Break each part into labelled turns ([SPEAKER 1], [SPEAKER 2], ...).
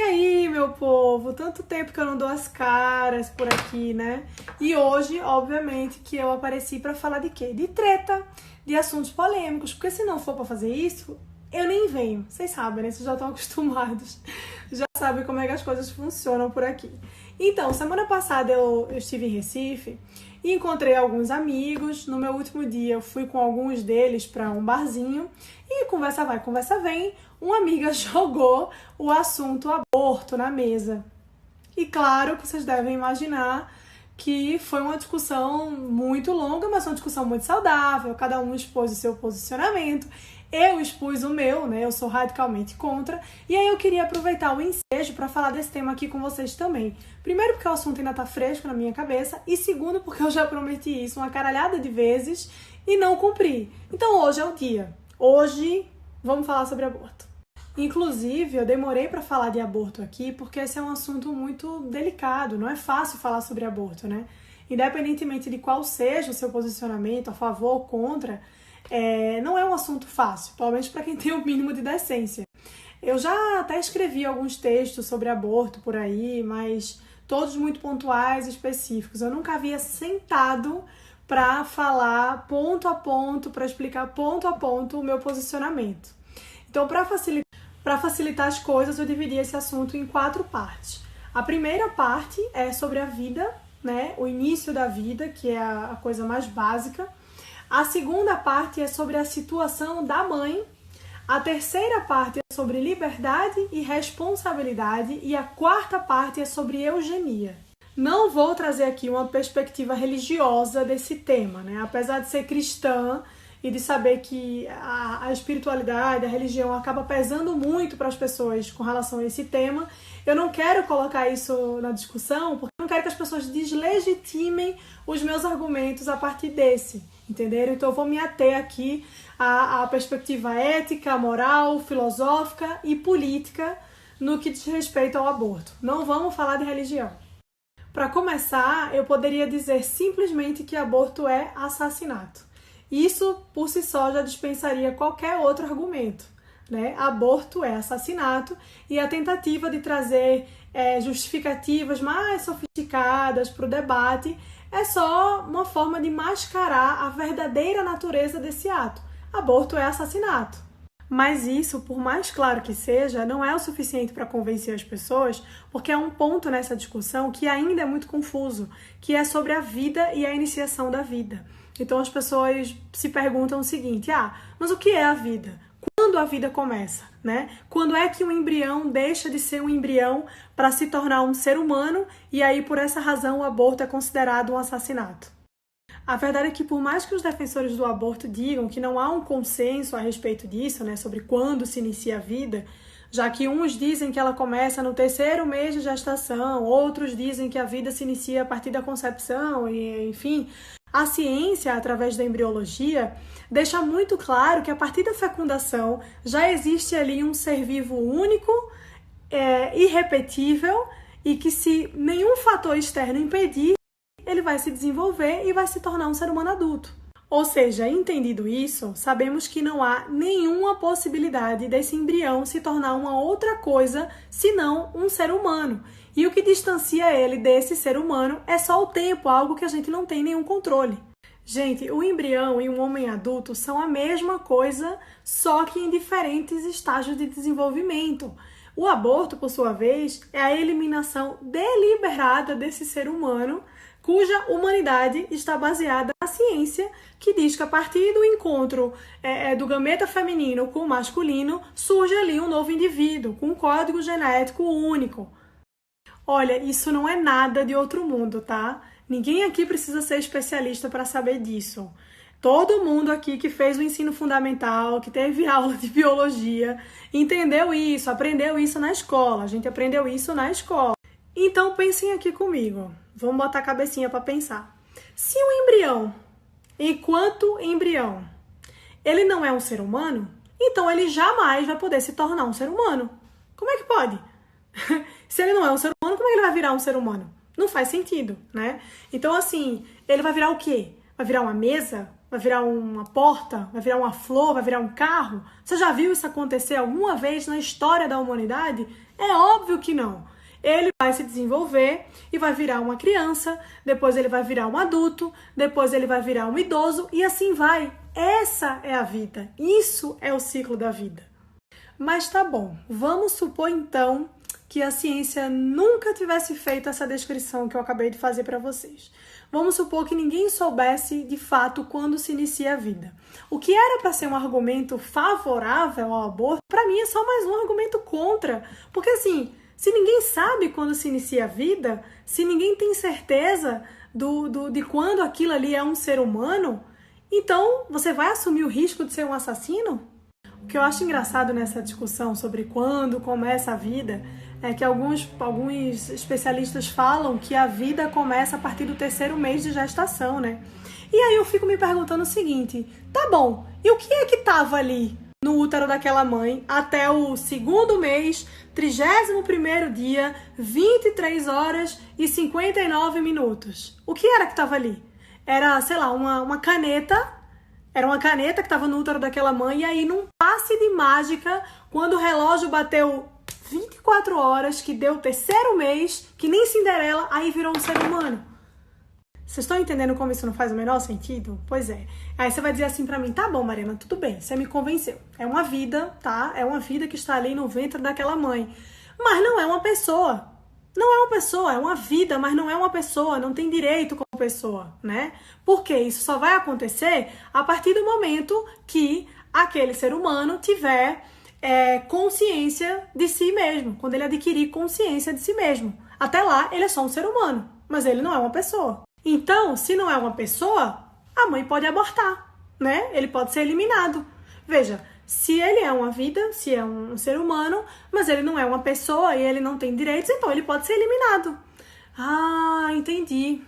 [SPEAKER 1] E aí, meu povo, tanto tempo que eu não dou as caras por aqui, né? E hoje, obviamente, que eu apareci pra falar de quê? De treta, de assuntos polêmicos, porque se não for pra fazer isso, eu nem venho. Vocês sabem, né? Vocês já estão acostumados, já sabem como é que as coisas funcionam por aqui. Então, semana passada eu estive em Recife e encontrei alguns amigos. No meu último dia eu fui com alguns deles para um barzinho e conversa vai, conversa vem, uma amiga jogou o assunto aborto na mesa. E claro que vocês devem imaginar que foi uma discussão muito longa, mas uma discussão muito saudável, cada um expôs o seu posicionamento. Eu expus o meu, né? Eu sou radicalmente contra. E aí eu queria aproveitar o ensejo para falar desse tema aqui com vocês também. Primeiro porque o assunto ainda tá fresco na minha cabeça. E segundo porque eu já prometi isso uma caralhada de vezes e não cumpri. Então hoje é o dia. Hoje vamos falar sobre aborto. Inclusive, eu demorei para falar de aborto aqui porque esse é um assunto muito delicado. Não é fácil falar sobre aborto, né? Independentemente de qual seja o seu posicionamento, a favor ou contra, não é um assunto fácil, pelo menos para quem tem o mínimo de decência. Eu já até escrevi alguns textos sobre aborto por aí, mas todos muito pontuais e específicos. Eu nunca havia sentado para falar ponto a ponto, para explicar ponto a ponto o meu posicionamento. Então, para facilitar as coisas, eu dividi esse assunto em 4 partes. A primeira parte é sobre a vida, né? O início da vida, que é a coisa mais básica. A segunda parte é sobre a situação da mãe. A terceira parte é sobre liberdade e responsabilidade. E a quarta parte é sobre eugenia. Não vou trazer aqui uma perspectiva religiosa desse tema, né? Apesar de ser cristã e de saber que a espiritualidade, a religião acaba pesando muito para as pessoas com relação a esse tema, eu não quero colocar isso na discussão, porque eu não quero que as pessoas deslegitimem os meus argumentos a partir desse, entenderam? Então eu vou me ater aqui à perspectiva ética, moral, filosófica e política no que diz respeito ao aborto. Não vamos falar de religião. Para começar, eu poderia dizer simplesmente que aborto é assassinato. Isso, por si só, já dispensaria qualquer outro argumento, né? Aborto é assassinato e a tentativa de trazer justificativas mais sofisticadas para o debate é só uma forma de mascarar a verdadeira natureza desse ato. Aborto é assassinato. Mas isso, por mais claro que seja, não é o suficiente para convencer as pessoas, porque há um ponto nessa discussão que ainda é muito confuso, que é sobre a vida e a iniciação da vida. Então as pessoas se perguntam o seguinte, mas o que é a vida? Quando a vida começa, né? Quando é que um embrião deixa de ser um embrião para se tornar um ser humano e aí por essa razão o aborto é considerado um assassinato? A verdade é que por mais que os defensores do aborto digam que não há um consenso a respeito disso, né, sobre quando se inicia a vida, já que uns dizem que ela começa no 3º mês de gestação, outros dizem que a vida se inicia a partir da concepção, e enfim, a ciência, através da embriologia, deixa muito claro que a partir da fecundação já existe ali um ser vivo único, irrepetível, e que se nenhum fator externo impedir, ele vai se desenvolver e vai se tornar um ser humano adulto. Ou seja, entendido isso, sabemos que não há nenhuma possibilidade desse embrião se tornar uma outra coisa senão um ser humano. E o que distancia ele desse ser humano é só o tempo, algo que a gente não tem nenhum controle. Gente, o embrião e um homem adulto são a mesma coisa, só que em diferentes estágios de desenvolvimento. O aborto, por sua vez, é a eliminação deliberada desse ser humano, cuja humanidade está baseada na ciência, que diz que a partir do encontro do gameta feminino com o masculino, surge ali um novo indivíduo, com um código genético único. Olha, isso não é nada de outro mundo, tá? Ninguém aqui precisa ser especialista para saber disso. Todo mundo aqui que fez o ensino fundamental, que teve aula de biologia, entendeu isso, aprendeu isso na escola. A gente aprendeu isso na escola. Então pensem aqui comigo. Vamos botar a cabecinha para pensar. Se o embrião, enquanto embrião, ele não é um ser humano, então ele jamais vai poder se tornar um ser humano. Como é que pode? Se ele não é um ser humano, como é que ele vai virar um ser humano? Não faz sentido, né? Então, assim, ele vai virar o quê? Vai virar uma mesa? vai virar uma porta, vai virar uma flor, vai virar um carro? Você já viu isso acontecer alguma vez na história da humanidade? É óbvio que não. Ele vai se desenvolver e vai virar uma criança, depois ele vai virar um adulto, depois ele vai virar um idoso e assim vai. Essa é a vida. Isso é o ciclo da vida. Mas tá bom, vamos supor então que a ciência nunca tivesse feito essa descrição que eu acabei de fazer para vocês. Vamos supor que ninguém soubesse de fato quando se inicia a vida. O que era para ser um argumento favorável ao aborto, para mim é só mais um argumento contra. Porque assim, se ninguém sabe quando se inicia a vida, se ninguém tem certeza de quando aquilo ali é um ser humano, então você vai assumir o risco de ser um assassino? O que eu acho engraçado nessa discussão sobre quando começa a vida é que alguns especialistas falam que a vida começa a partir do 3º mês de gestação, né? E aí eu fico me perguntando o seguinte, tá bom, e o que é que tava ali no útero daquela mãe até o 2º mês, 31º dia, 23 horas e 59 minutos? O que era que tava ali? Era, sei lá, uma caneta. Era uma caneta que estava no útero daquela mãe e aí num passe de mágica, quando o relógio bateu 24 horas, que deu o 3º mês, que nem Cinderela, aí virou um ser humano. Vocês estão entendendo como isso não faz o menor sentido? Pois é. Aí você vai dizer assim pra mim, tá bom, Mariana, tudo bem, você me convenceu. É uma vida, tá? É uma vida que está ali no ventre daquela mãe. Mas não é uma pessoa. Não é uma pessoa, é uma vida, mas não é uma pessoa, não tem direito como pessoa, né? Porque isso só vai acontecer a partir do momento que aquele ser humano tiver consciência de si mesmo, quando ele adquirir consciência de si mesmo. Até lá, ele é só um ser humano, mas ele não é uma pessoa. Então, se não é uma pessoa, a mãe pode abortar, né? Ele pode ser eliminado. Veja, se ele é uma vida, se é um ser humano, mas ele não é uma pessoa e ele não tem direitos, então ele pode ser eliminado. Ah, entendi.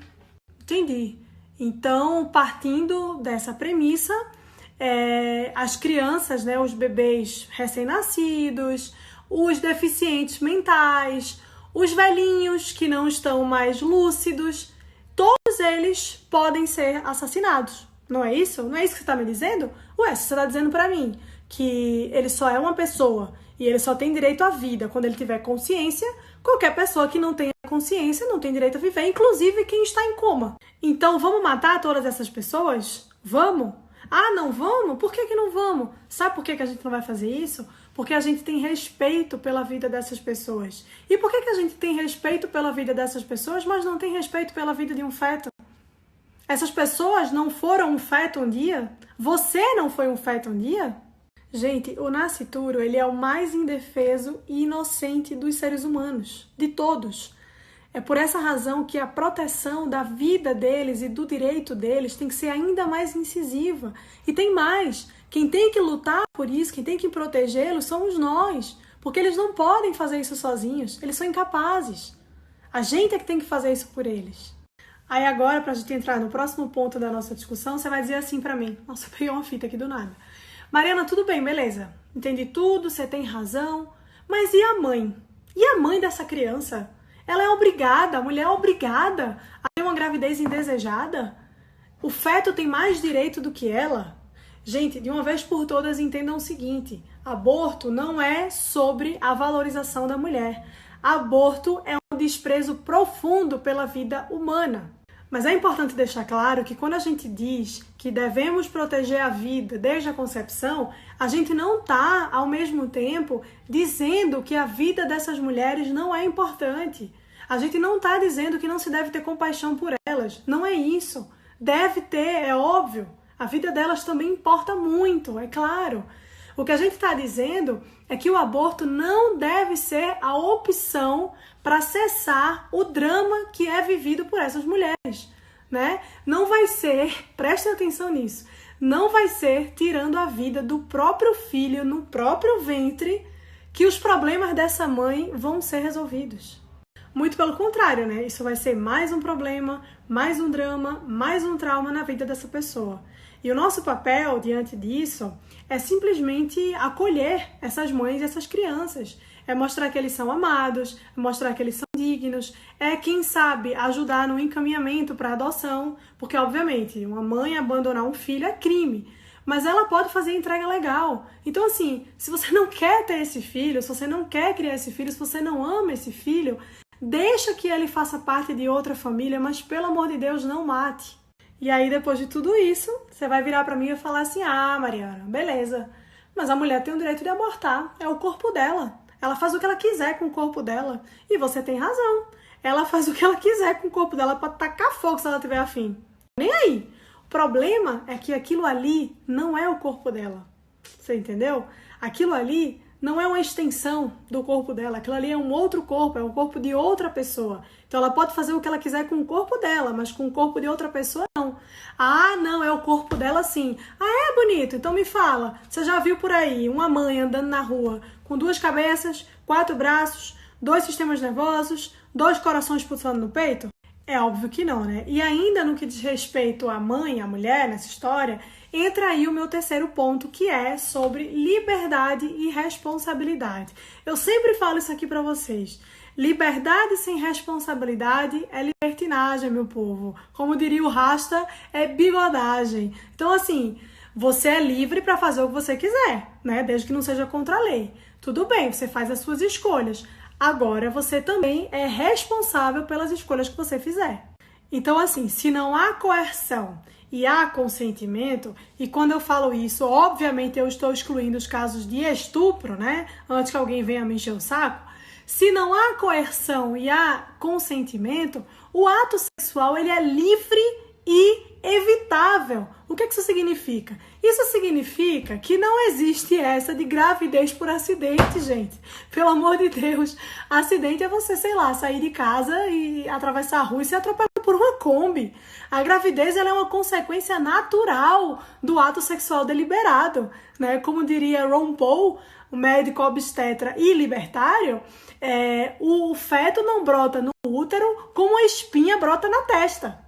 [SPEAKER 1] Então, partindo dessa premissa, as crianças, né, os bebês recém-nascidos, os deficientes mentais, os velhinhos que não estão mais lúcidos, todos eles podem ser assassinados. Não é isso? Não é isso que você está me dizendo? Ué, se você está dizendo para mim que ele só é uma pessoa e ele só tem direito à vida quando ele tiver consciência, qualquer pessoa que não tenha consciência não tem direito a viver, inclusive quem está em coma. Então, vamos matar todas essas pessoas? Vamos? Ah, não vamos? Por que não vamos? Sabe por que a gente não vai fazer isso? Porque a gente tem respeito pela vida dessas pessoas. E por que a gente tem respeito pela vida dessas pessoas, mas não tem respeito pela vida de um feto? Essas pessoas não foram um feto um dia? Você não foi um feto um dia? Gente, o nascituro, ele é o mais indefeso e inocente dos seres humanos, de todos. É por essa razão que a proteção da vida deles e do direito deles tem que ser ainda mais incisiva. E tem mais, quem tem que lutar por isso, quem tem que protegê-los somos nós, porque eles não podem fazer isso sozinhos, eles são incapazes. A gente é que tem que fazer isso por eles. Aí agora, pra gente entrar no próximo ponto da nossa discussão, você vai dizer assim pra mim, nossa, eu peguei uma fita aqui do nada. Mariana, tudo bem, beleza, entendi tudo, você tem razão, mas e a mãe? E a mãe dessa criança? Ela é obrigada, a mulher é obrigada a ter uma gravidez indesejada? O feto tem mais direito do que ela? Gente, de uma vez por todas, entendam o seguinte, aborto não é sobre a valorização da mulher. Aborto é um desprezo profundo pela vida humana. Mas é importante deixar claro que quando a gente diz que devemos proteger a vida desde a concepção, a gente não está, ao mesmo tempo, dizendo que a vida dessas mulheres não é importante. A gente não está dizendo que não se deve ter compaixão por elas. Não é isso. Deve ter, é óbvio. A vida delas também importa muito, é claro. O que a gente está dizendo é que o aborto não deve ser a opção para cessar o drama que é vivido por essas mulheres, né? Não vai ser, prestem atenção nisso, não vai ser tirando a vida do próprio filho no próprio ventre que os problemas dessa mãe vão ser resolvidos. Muito pelo contrário, né? Isso vai ser mais um problema, mais um drama, mais um trauma na vida dessa pessoa. E o nosso papel diante disso é simplesmente acolher essas mães e essas crianças. É mostrar que eles são amados, é mostrar que eles são dignos, dignos, quem sabe, ajudar no encaminhamento para adoção, porque, obviamente, uma mãe abandonar um filho é crime, mas ela pode fazer entrega legal. Então, assim, se você não quer ter esse filho, se você não quer criar esse filho, se você não ama esse filho, deixa que ele faça parte de outra família, mas, pelo amor de Deus, não mate. E aí, depois de tudo isso, você vai virar para mim e falar assim, Mariana, beleza, mas a mulher tem o direito de abortar, é o corpo dela. Ela faz o que ela quiser com o corpo dela. E você tem razão. Ela faz o que ela quiser com o corpo dela, pode tacar fogo se ela tiver afim. Nem aí. O problema é que aquilo ali não é o corpo dela. Você entendeu? Aquilo ali não é uma extensão do corpo dela. Aquilo ali é um outro corpo, é o corpo de outra pessoa. Então ela pode fazer o que ela quiser com o corpo dela, mas com o corpo de outra pessoa, não. Não, é o corpo dela sim. É bonito? Então me fala. Você já viu por aí uma mãe andando na rua com 2 cabeças, 4 braços, 2 sistemas nervosos, 2 corações pulsando no peito? É óbvio que não, né? E ainda no que diz respeito à mãe, à mulher, nessa história, entra aí o meu terceiro ponto, que é sobre liberdade e responsabilidade. Eu sempre falo isso aqui pra vocês. Liberdade sem responsabilidade é libertinagem, meu povo. Como diria o Rasta, é bigodagem. Então, assim, você é livre pra fazer o que você quiser, né? Desde que não seja contra a lei. Tudo bem, você faz as suas escolhas. Agora, você também é responsável pelas escolhas que você fizer. Então, assim, se não há coerção e há consentimento, e quando eu falo isso, obviamente eu estou excluindo os casos de estupro, né? Antes que alguém venha me encher o saco. Se não há coerção e há consentimento, o ato sexual ele é livre e evitável. O que isso significa? Isso significa que não existe essa de gravidez por acidente, gente. Pelo amor de Deus. Acidente é você, sei lá, sair de casa e atravessar a rua e ser atropelado por uma Kombi. A gravidez ela é uma consequência natural do ato sexual deliberado, né? Como diria Ron Paul, o médico obstetra e libertário, o feto não brota no útero como a espinha brota na testa.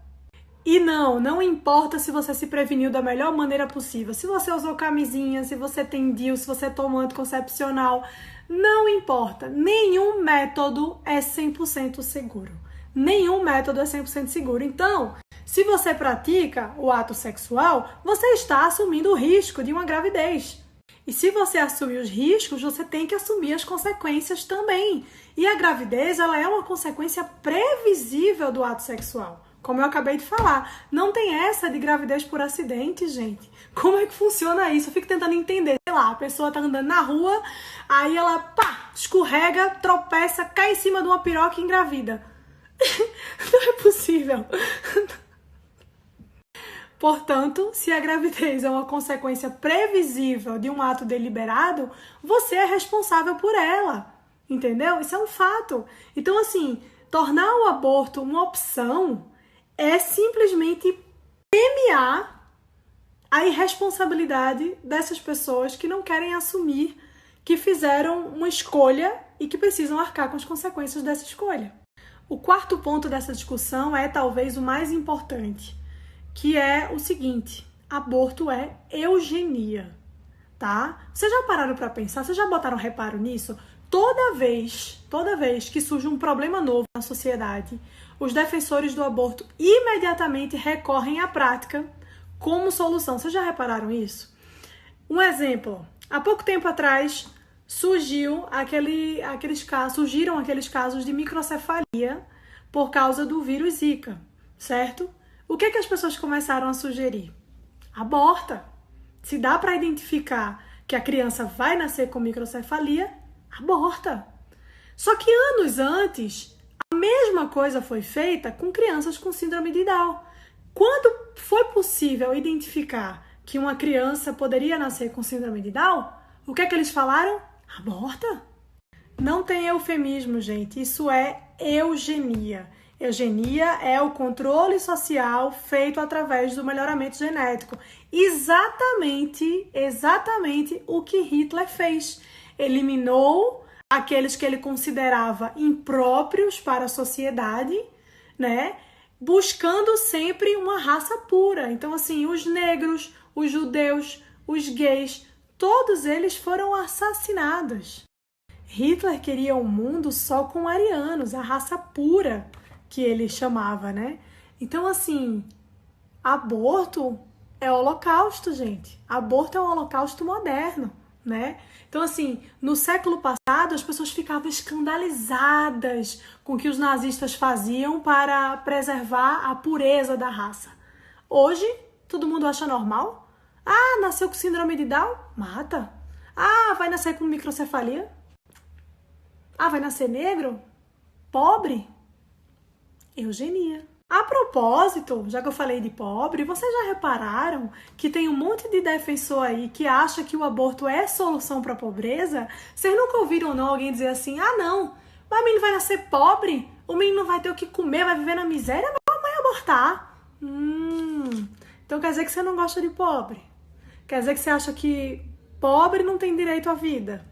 [SPEAKER 1] E não importa se você se preveniu da melhor maneira possível, se você usou camisinha, se você tem DIU, se você toma anticoncepcional, não importa. Nenhum método é 100% seguro. Nenhum método é 100% seguro. Então, se você pratica o ato sexual, você está assumindo o risco de uma gravidez. E se você assumir os riscos, você tem que assumir as consequências também. E a gravidez, ela é uma consequência previsível do ato sexual. Como eu acabei de falar, não tem essa de gravidez por acidente, gente. Como é que funciona isso? Eu fico tentando entender. Sei lá, a pessoa tá andando na rua, aí ela, escorrega, tropeça, cai em cima de uma piroca e engravida. Não é possível. Portanto, se a gravidez é uma consequência previsível de um ato deliberado, você é responsável por ela. Entendeu? Isso é um fato. Então, assim, tornar o aborto uma opção é simplesmente premiar a irresponsabilidade dessas pessoas que não querem assumir que fizeram uma escolha e que precisam arcar com as consequências dessa escolha. O quarto ponto dessa discussão é talvez o mais importante, que é o seguinte: aborto é eugenia, tá? Vocês já pararam para pensar? Vocês já botaram reparo nisso? Toda vez que surge um problema novo na sociedade, os defensores do aborto imediatamente recorrem à prática como solução. Vocês já repararam isso? Um exemplo, há pouco tempo atrás surgiram aqueles casos de microcefalia por causa do vírus Zika, certo? O que as pessoas começaram a sugerir? Aborta. Se dá para identificar que a criança vai nascer com microcefalia, aborta. Só que anos antes, a mesma coisa foi feita com crianças com síndrome de Down. Quando foi possível identificar que uma criança poderia nascer com síndrome de Down, o que eles falaram? Aborta. Não tem eufemismo, gente. Isso é eugenia. Eugenia é o controle social feito através do melhoramento genético. Exatamente o que Hitler fez. Eliminou aqueles que ele considerava impróprios para a sociedade, né? Buscando sempre uma raça pura. Então, assim, os negros, os judeus, os gays, todos eles foram assassinados. Hitler queria um mundo só com arianos, a raça pura que ele chamava, né? Então, assim, aborto é holocausto, gente. Aborto é um holocausto moderno, né? Então, assim, no século passado, as pessoas ficavam escandalizadas com o que os nazistas faziam para preservar a pureza da raça. Hoje, todo mundo acha normal. Ah, nasceu com síndrome de Down? Mata. Ah, vai nascer com microcefalia? Ah, vai nascer negro? Pobre? Eugenia. A propósito, já que eu falei de pobre, vocês já repararam que tem um monte de defensor aí que acha que o aborto é solução para a pobreza? Vocês nunca ouviram não alguém dizer assim, ah não, mas o menino vai nascer pobre, o menino não vai ter o que comer, vai viver na miséria, mas a mãe abortar. Então quer dizer que você não gosta de pobre? Quer dizer que você acha que pobre não tem direito à vida?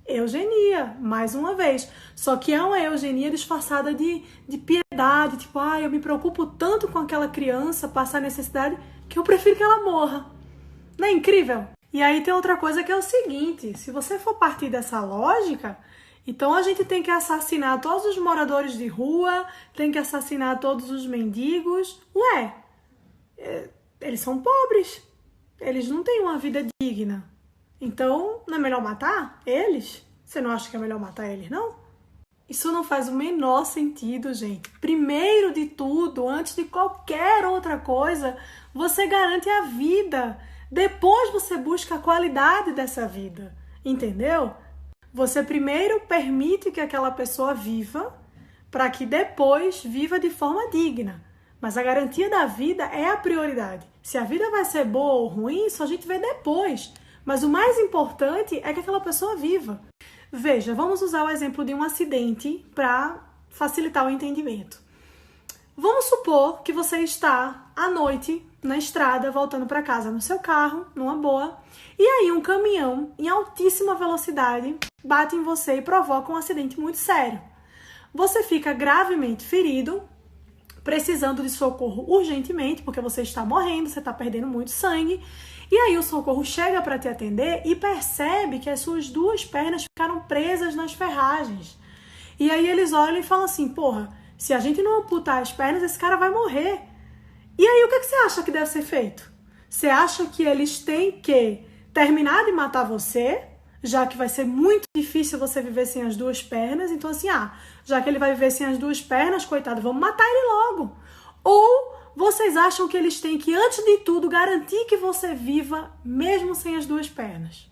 [SPEAKER 1] Eugenia, mais uma vez. Só que é uma eugenia disfarçada de piedade, tipo, eu me preocupo tanto com aquela criança passar necessidade que eu prefiro que ela morra. Não é incrível? E aí tem outra coisa que é o seguinte, se você for partir dessa lógica, então a gente tem que assassinar todos os moradores de rua, tem que assassinar todos os mendigos. Ué, eles são pobres, eles não têm uma vida digna. Então, não é melhor matar eles? Você não acha que é melhor matar eles, não? Isso não faz o menor sentido, gente. Primeiro de tudo, antes de qualquer outra coisa, você garante a vida. Depois você busca a qualidade dessa vida. Entendeu? Você primeiro permite que aquela pessoa viva, para que depois viva de forma digna. Mas a garantia da vida é a prioridade. Se a vida vai ser boa ou ruim, isso a gente vê depois. Mas o mais importante é que aquela pessoa viva. Veja, vamos usar o exemplo de um acidente para facilitar o entendimento. Vamos supor que você está à noite na estrada, voltando para casa no seu carro, numa boa, e aí um caminhão em altíssima velocidade bate em você e provoca um acidente muito sério. Você fica gravemente ferido, precisando de socorro urgentemente, porque você está morrendo, você está perdendo muito sangue. E aí o socorro chega para te atender e percebe que as suas duas pernas ficaram presas nas ferragens. E aí eles olham e falam assim, porra, se a gente não amputar as pernas, esse cara vai morrer. E aí o que você acha que deve ser feito? Você acha que eles têm que terminar de matar você, já que vai ser muito difícil você viver sem as duas pernas? Então assim, já que ele vai viver sem as duas pernas, coitado, vamos matar ele logo. Ou vocês acham que eles têm que, antes de tudo, garantir que você viva mesmo sem as duas pernas?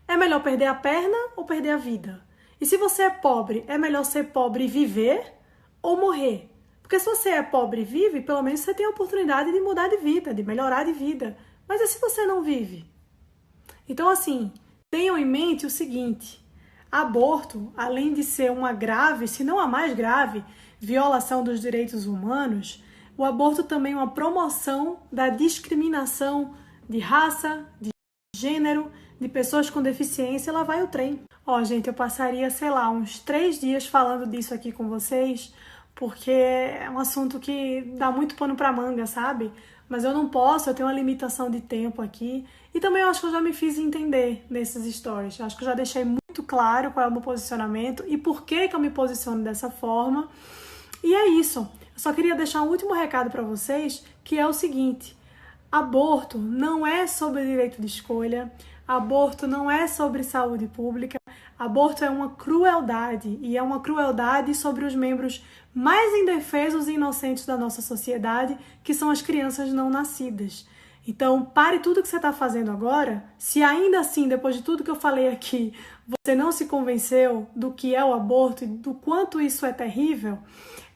[SPEAKER 1] É melhor perder a perna ou perder a vida? E se você é pobre, é melhor ser pobre e viver ou morrer? Porque se você é pobre e vive, pelo menos você tem a oportunidade de mudar de vida, de melhorar de vida. Mas e se você não vive? Então, assim, tenham em mente o seguinte, aborto, além de ser uma grave, se não a mais grave, violação dos direitos humanos, o aborto também é uma promoção da discriminação de raça, de gênero, de pessoas com deficiência. Lá vai o trem. Gente, eu passaria, sei lá, uns 3 dias falando disso aqui com vocês, porque é um assunto que dá muito pano pra manga, sabe? Mas eu não posso, eu tenho uma limitação de tempo aqui. E também eu acho que eu já me fiz entender nesses stories. Eu acho que eu já deixei muito claro qual é o meu posicionamento e por que eu me posiciono dessa forma. E é isso. Eu só queria deixar um último recado para vocês, que é o seguinte: aborto não é sobre direito de escolha, aborto não é sobre saúde pública, aborto é uma crueldade, e é uma crueldade sobre os membros mais indefesos e inocentes da nossa sociedade, que são as crianças não nascidas. Então, pare tudo que você está fazendo agora. Se ainda assim, depois de tudo que eu falei aqui, você não se convenceu do que é o aborto e do quanto isso é terrível,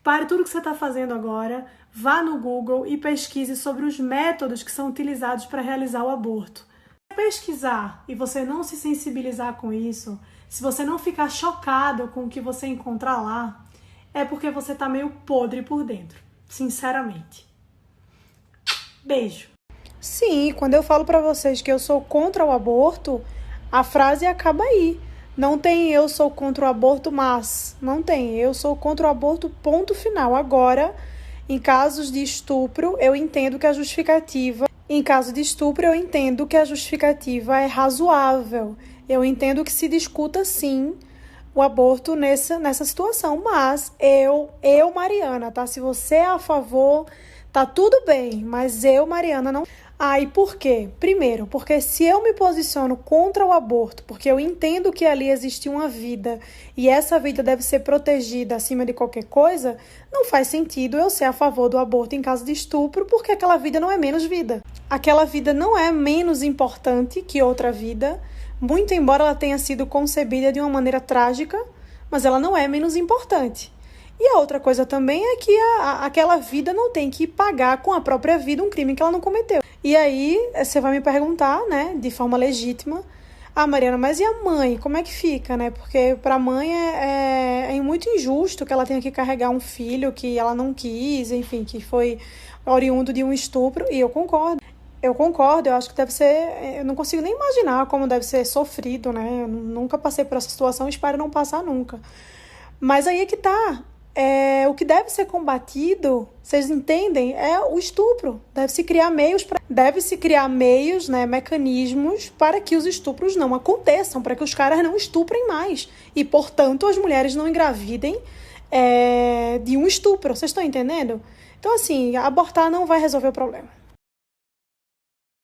[SPEAKER 1] pare tudo que você está fazendo agora, vá no Google e pesquise sobre os métodos que são utilizados para realizar o aborto. Se pesquisar e você não se sensibilizar com isso, se você não ficar chocado com o que você encontrar lá, é porque você está meio podre por dentro, sinceramente. Beijo! Sim, quando eu falo para vocês que eu sou contra o aborto, a frase acaba aí. Não tem eu sou contra o aborto, mas não tem eu sou contra o aborto, ponto final. Agora, em casos de estupro, eu entendo que a justificativa é razoável. Eu entendo que se discuta, sim, o aborto nessa situação, mas eu, Mariana, tá? Se você é a favor, tá tudo bem, mas eu, Mariana, não. Ah, e por quê? Primeiro, porque se eu me posiciono contra o aborto, porque eu entendo que ali existe uma vida e essa vida deve ser protegida acima de qualquer coisa, não faz sentido eu ser a favor do aborto em caso de estupro, porque aquela vida não é menos vida. Aquela vida não é menos importante que outra vida, muito embora ela tenha sido concebida de uma maneira trágica, mas ela não é menos importante. E a outra coisa também é que aquela vida não tem que pagar com a própria vida um crime que ela não cometeu. E aí, você vai me perguntar, né, de forma legítima, Mariana, mas e a mãe? Como é que fica, né? Porque para a mãe é muito injusto que ela tenha que carregar um filho que ela não quis, enfim, que foi oriundo de um estupro, e eu concordo. Eu acho que deve ser... Eu não consigo nem imaginar como deve ser sofrido, né? Eu nunca passei por essa situação, espero não passar nunca. Mas aí é que tá. O que deve ser combatido, vocês entendem, é o estupro. Deve-se criar meios, né, mecanismos para que os estupros não aconteçam, para que os caras não estuprem mais. E, portanto, as mulheres não engravidem de um estupro. Vocês estão entendendo? Então, assim, abortar não vai resolver o problema.